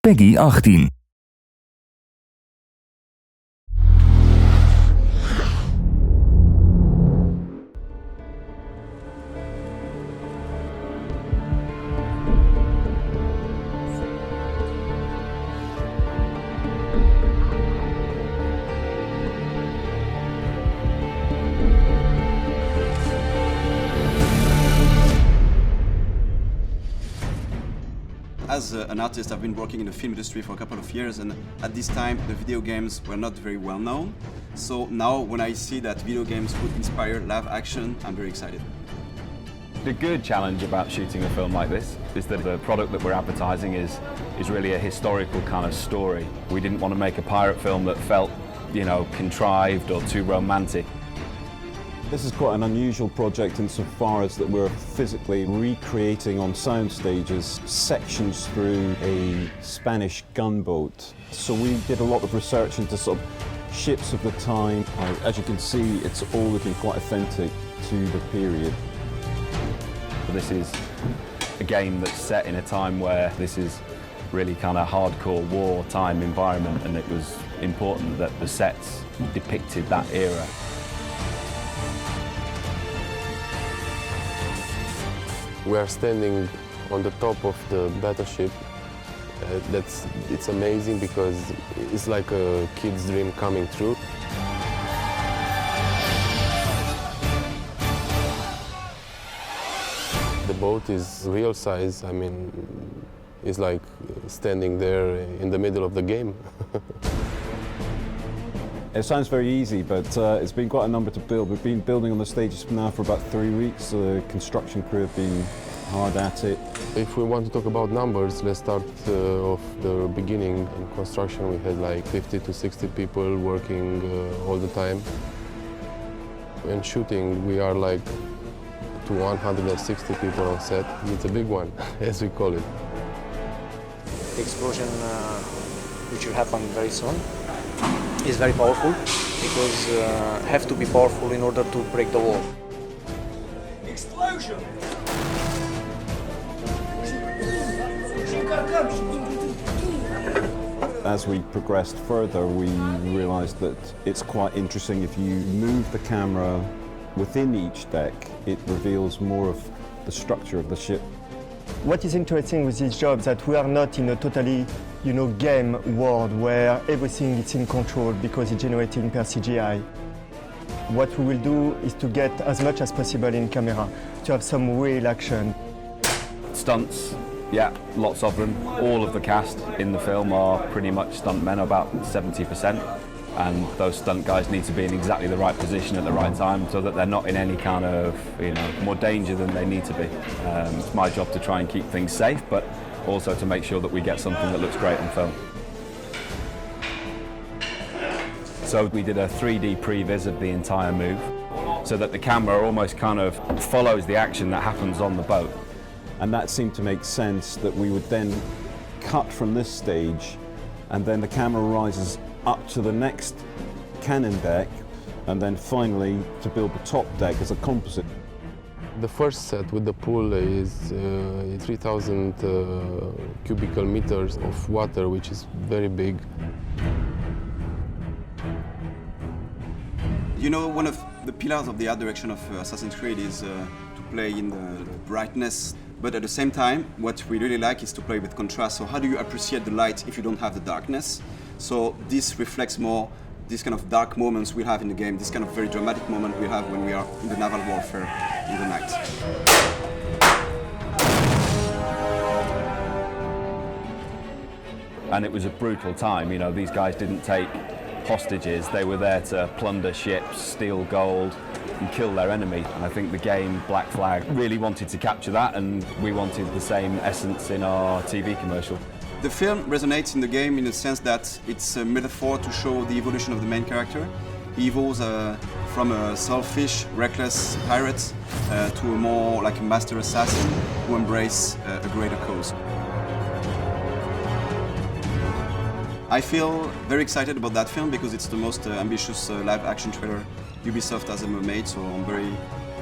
Peggy 18. As an artist, I've been working in the film industry for a couple of years, and at this time the video games were not very well known. So now when I see that video games could inspire live action, I'm very excited. The good challenge about shooting a film like this is that the product that we're advertising is really a historical kind of story. We didn't want to make a pirate film that felt, contrived or too romantic. This is quite an unusual project insofar as that we're physically recreating on sound stages sections through a Spanish gunboat. So we did a lot of research into sort of ships of the time. As you can see, it's all looking quite authentic to the period. This is a game that's set in a time where this is really kind of hardcore wartime environment, and it was important that the sets depicted that era. We are standing on the top of the battleship. It's amazing because it's like a kid's dream coming true. The boat is real size. I mean, it's like standing there in the middle of the game. It sounds very easy, but it's been quite a number to build. We've been building on the stages now for about 3 weeks. The construction crew have been hard at it. If we want to talk about numbers, let's start off the beginning. In construction, we had like 50 to 60 people working all the time. In shooting, we are like to 160 people on set. It's a big one, as we call it. The explosion, which will happen very soon, is very powerful because have to be powerful in order to break the wall. Explosion! As we progressed further, we realized that it's quite interesting if you move the camera within each deck, it reveals more of the structure of the ship. What is interesting with this job is that we are not in a totally, game world where everything is in control because it's generated per CGI. What we will do is to get as much as possible in camera, to have some real action. Stunts, yeah, lots of them. All of the cast in the film are pretty much stuntmen, about 70%. And those stunt guys need to be in exactly the right position at the right time so that they're not in any kind of, more danger than they need to be. It's my job to try and keep things safe, but also to make sure that we get something that looks great on film. So we did a 3D previs of the entire move so that the camera almost kind of follows the action that happens on the boat. And that seemed to make sense that we would then cut from this stage and then the camera rises up to the next cannon deck and then finally to build the top deck as a composite. The first set with the pool is 3,000 cubical meters of water, which is very big. One of the pillars of the art direction of Assassin's Creed is to play in the brightness, but at the same time, what we really like is to play with contrast. So how do you appreciate the light if you don't have the darkness? So this reflects more this kind of dark moments we have in the game, this kind of very dramatic moment we have when we are in the naval warfare in the night. And it was a brutal time, these guys didn't take hostages, they were there to plunder ships, steal gold and kill their enemy. And I think the game Black Flag really wanted to capture that, and we wanted the same essence in our TV commercial. The film resonates in the game in the sense that it's a metaphor to show the evolution of the main character. He evolves from a selfish, reckless pirate to a more like a master assassin who embraces a greater cause. I feel very excited about that film because it's the most ambitious live-action trailer Ubisoft has ever made, so I'm very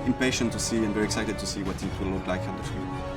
impatient to see and very excited to see what it will look like on the screen.